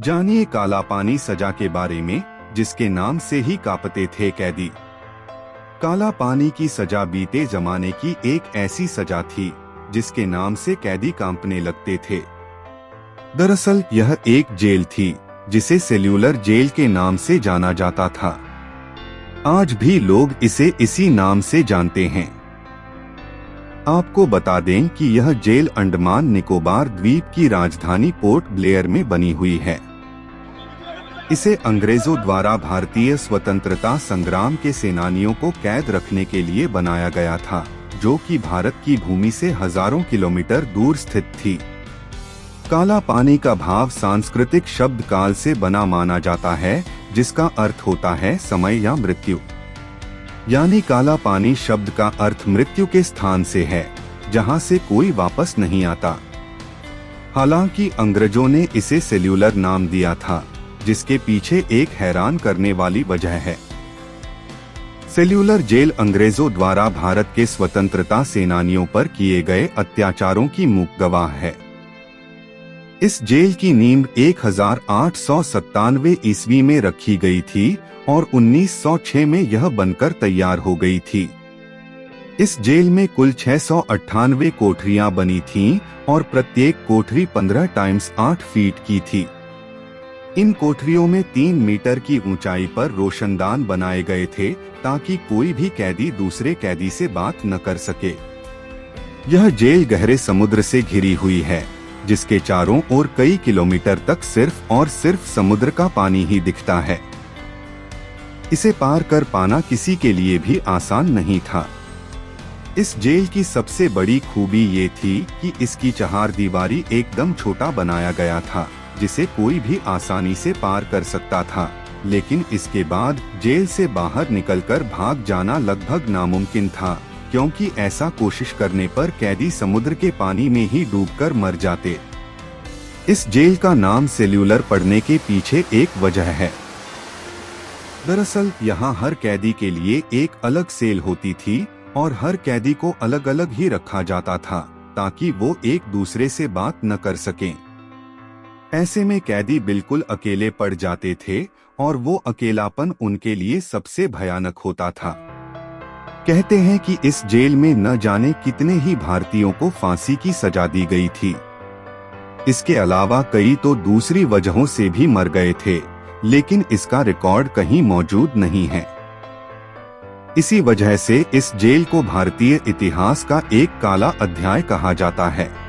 जानिए काला पानी सजा के बारे में, जिसके नाम से ही कांपते थे कैदी। काला पानी की सजा बीते जमाने की एक ऐसी सजा थी जिसके नाम से कैदी कांपने लगते थे। दरअसल यह एक जेल थी जिसे सेल्यूलर जेल के नाम से जाना जाता था। आज भी लोग इसे इसी नाम से जानते हैं। आपको बता दें कि यह जेल अंडमान निकोबार द्वीप की राजधानी पोर्ट ब्लेयर में बनी हुई है। इसे अंग्रेजों द्वारा भारतीय स्वतंत्रता संग्राम के सेनानियों को कैद रखने के लिए बनाया गया था, जो कि भारत की भूमि से हजारों किलोमीटर दूर स्थित थी। काला पानी का भाव सांस्कृतिक शब्द काल से बना माना जाता है, जिसका अर्थ होता है समय या मृत्यु। यानी काला पानी शब्द का अर्थ मृत्यु के स्थान से है, जहां से कोई वापस नहीं आता। हालांकि अंग्रेजों ने इसे सेल्यूलर नाम दिया था, जिसके पीछे एक हैरान करने वाली वजह है। सेल्यूलर जेल अंग्रेजों द्वारा भारत के स्वतंत्रता सेनानियों पर किए गए अत्याचारों की मूक गवाह है। इस जेल की नींव 1897 ईस्वी में रखी गई थी और 1906 में यह बनकर तैयार हो गई थी। इस जेल में कुल 698 कोठरियां बनी थीं और प्रत्येक कोठरी 15x8 फीट की थी। इन कोठरियों में 3 मीटर की ऊंचाई पर रोशनदान बनाए गए थे, ताकि कोई भी कैदी दूसरे कैदी से बात न कर सके। यह जेल गहरे समुद्र से घिरी हुई है, जिसके चारों ओर कई किलोमीटर तक सिर्फ और सिर्फ समुद्र का पानी ही दिखता है। इसे पार कर पाना किसी के लिए भी आसान नहीं था। इस जेल की सबसे बड़ी खूबी ये थी कि इसकी चहारदीवारी एकदम छोटा बनाया गया था, जिसे कोई भी आसानी से पार कर सकता था। लेकिन इसके बाद जेल से बाहर निकलकर भाग जाना लगभग नामुमकिन था, क्योंकि ऐसा कोशिश करने पर कैदी समुद्र के पानी में ही डूबकर मर जाते। इस जेल का नाम सेल्यूलर पड़ने के पीछे एक वजह है। दरअसल यहाँ हर कैदी के लिए एक अलग सेल होती थी और हर कैदी को अलग अलग ही रखा जाता था, ताकि वो एक दूसरे से बात न कर सकें। ऐसे में कैदी बिल्कुल अकेले पड़ जाते थे और वो अकेलापन उनके लिए सबसे भयानक होता था। कहते हैं कि इस जेल में न जाने कितने ही भारतीयों को फांसी की सजा दी गई थी। इसके अलावा कई तो दूसरी वजहों से भी मर गए थे, लेकिन इसका रिकॉर्ड कहीं मौजूद नहीं है। इसी वजह से इस जेल को भारतीय इतिहास का एक काला अध्याय कहा जाता है।